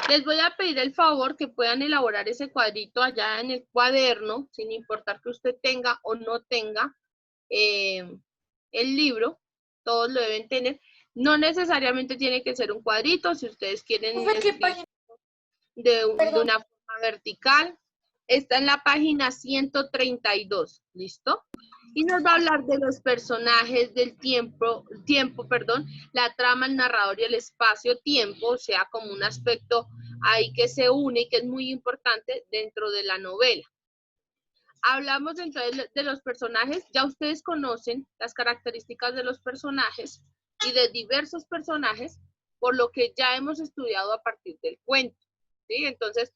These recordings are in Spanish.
Les voy a pedir el favor que puedan elaborar ese cuadrito allá en el cuaderno, sin importar que usted tenga o no tenga el libro, todos lo deben tener. No necesariamente tiene que ser un cuadrito, si ustedes quieren escribir de una forma vertical. Está en la página 132, ¿listo? Y nos va a hablar de los personajes del tiempo, la trama, el narrador y el espacio-tiempo, o sea, como un aspecto ahí que se une y que es muy importante dentro de la novela. Hablamos entonces de los personajes, ya ustedes conocen las características de los personajes y de diversos personajes, por lo que ya hemos estudiado a partir del cuento, ¿sí? Entonces,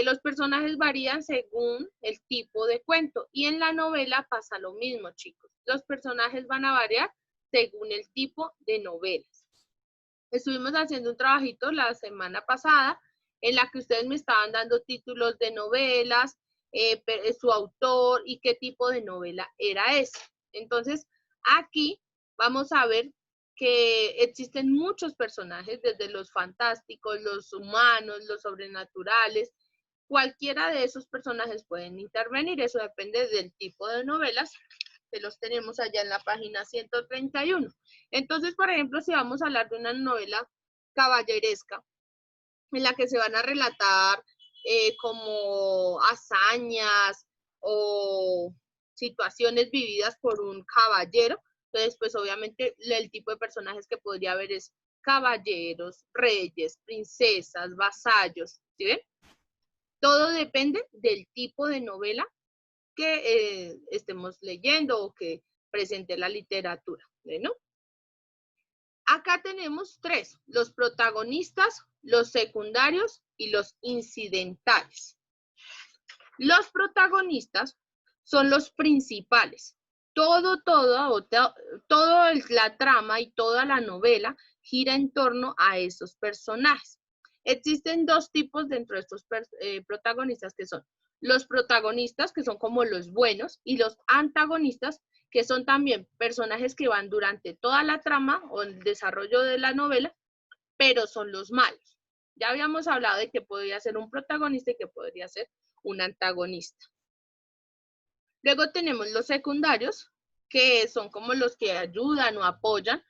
los personajes varían según el tipo de cuento y en la novela pasa lo mismo, chicos. Los personajes van a variar según el tipo de novelas. Estuvimos haciendo un trabajito la semana pasada en la que ustedes me estaban dando títulos de novelas, su autor y qué tipo de novela era esa. Entonces, aquí vamos a ver que existen muchos personajes, desde los fantásticos, los humanos, los sobrenaturales. Cualquiera de esos personajes pueden intervenir, eso depende del tipo de novelas, que los tenemos allá en la página 131. Entonces, por ejemplo, si vamos a hablar de una novela caballeresca, en la que se van a relatar como hazañas o situaciones vividas por un caballero, entonces pues obviamente el tipo de personajes que podría haber es caballeros, reyes, princesas, vasallos, ¿sí ven? Todo depende del tipo de novela que estemos leyendo o que presente la literatura, ¿no? Acá tenemos tres, los protagonistas, los secundarios y los incidentales. Los protagonistas son los principales. Toda la trama y toda la novela gira en torno a esos personajes. Existen dos tipos dentro de estos protagonistas que son los protagonistas, que son como los buenos, y los antagonistas, que son también personajes que van durante toda la trama o el desarrollo de la novela, pero son los malos. Ya habíamos hablado de que podría ser un protagonista y que podría ser un antagonista. Luego tenemos los secundarios, que son como los que ayudan o apoyan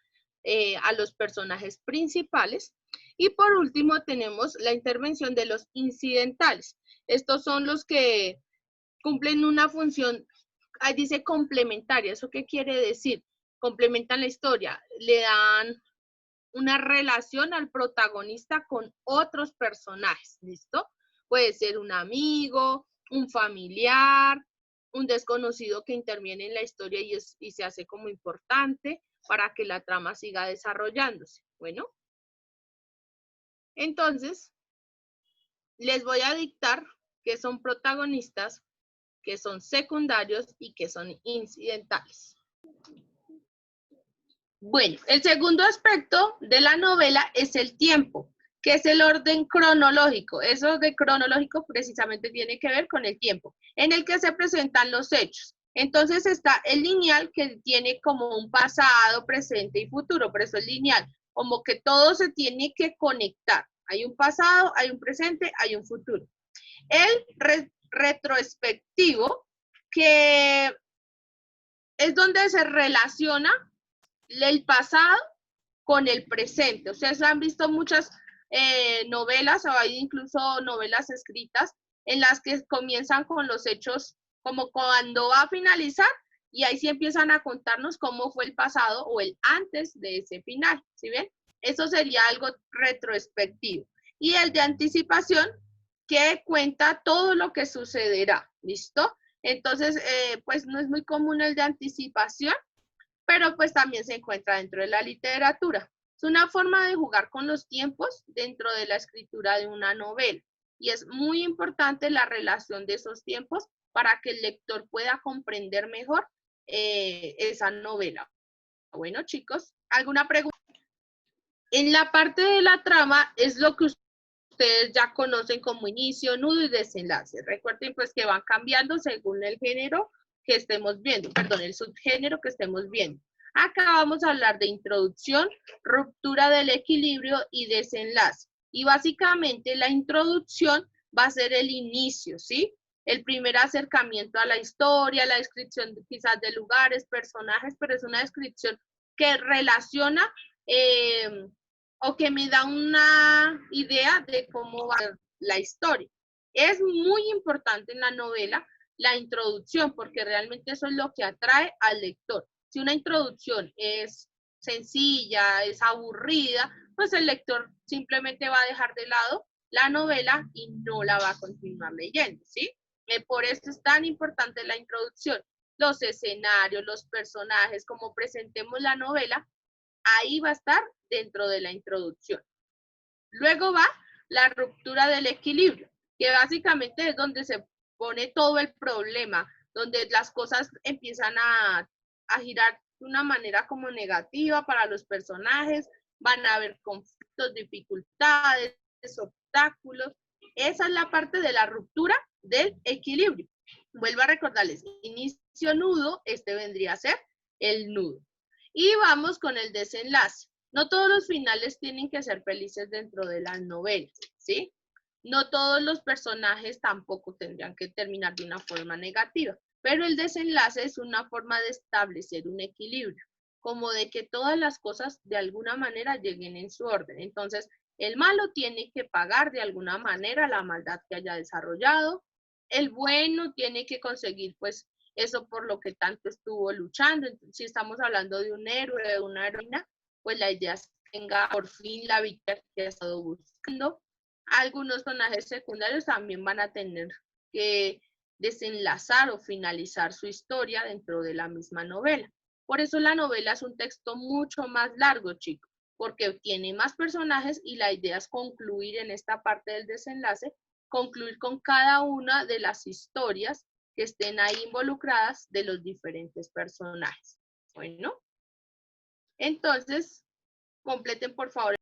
a los personajes principales. Y por último tenemos la intervención de los incidentales. Estos son los que cumplen una función, ahí dice complementaria. ¿Eso qué quiere decir? Complementan la historia, le dan una relación al protagonista con otros personajes, ¿listo? Puede ser un amigo, un familiar, un desconocido que interviene en la historia y se hace como importante para que la trama siga desarrollándose. Bueno, entonces, les voy a dictar qué son protagonistas, qué son secundarios y qué son incidentales. Bueno, el segundo aspecto de la novela es el tiempo, que es el orden cronológico. Eso de cronológico precisamente tiene que ver con el tiempo, en el que se presentan los hechos. Entonces está el lineal, que tiene como un pasado, presente y futuro, por eso es lineal, como que todo se tiene que conectar. Hay un pasado, hay un presente, hay un futuro. El retrospectivo, que es donde se relaciona el pasado con el presente. Ustedes han visto muchas novelas, o hay incluso novelas escritas en las que comienzan con los hechos como cuando va a finalizar y ahí sí empiezan a contarnos cómo fue el pasado o el antes de ese final, ¿sí ven? Eso sería algo retrospectivo. Y el de anticipación, que cuenta todo lo que sucederá, ¿listo? Entonces, pues no es muy común el de anticipación, pero pues también se encuentra dentro de la literatura. Es una forma de jugar con los tiempos dentro de la escritura de una novela. Y es muy importante la relación de esos tiempos para que el lector pueda comprender mejor esa novela. Bueno, chicos, ¿alguna pregunta? En la parte de la trama es lo que ustedes ya conocen como inicio, nudo y desenlace. Recuerden pues que van cambiando según el género que estemos viendo, perdón, el subgénero que estemos viendo. Acá vamos a hablar de introducción, ruptura del equilibrio y desenlace. Y básicamente la introducción va a ser el inicio, ¿sí? El primer acercamiento a la historia, la descripción quizás de lugares, personajes, pero es una descripción que relaciona o que me da una idea de cómo va a ser la historia. Es muy importante en la novela la introducción, porque realmente eso es lo que atrae al lector. Si una introducción es sencilla, es aburrida, pues el lector simplemente va a dejar de lado la novela y no la va a continuar leyendo, ¿sí? Por eso es tan importante la introducción. Los escenarios, los personajes, como presentemos la novela, ahí va a estar dentro de la introducción. Luego va la ruptura del equilibrio, que básicamente es donde se pone todo el problema, donde las cosas empiezan a girar de una manera como negativa para los personajes, van a haber conflictos, dificultades, obstáculos. Esa es la parte de la ruptura del equilibrio. Vuelvo a recordarles, inicio nudo, este vendría a ser el nudo. Y vamos con el desenlace. No todos los finales tienen que ser felices dentro de las novelas, ¿sí? No todos los personajes tampoco tendrían que terminar de una forma negativa, pero el desenlace es una forma de establecer un equilibrio, como de que todas las cosas de alguna manera lleguen en su orden. Entonces, el malo tiene que pagar de alguna manera la maldad que haya desarrollado, el bueno tiene que conseguir pues eso por lo que tanto estuvo luchando. Entonces, si estamos hablando de un héroe, de una heroína, pues la idea es que tenga por fin la victoria que ha estado buscando. Algunos personajes secundarios también van a tener que desenlazar o finalizar su historia dentro de la misma novela. Por eso la novela es un texto mucho más largo, chicos, porque tiene más personajes y la idea es concluir en esta parte del desenlace, concluir con cada una de las historias que estén ahí involucradas de los diferentes personajes. Bueno, entonces, completen por favor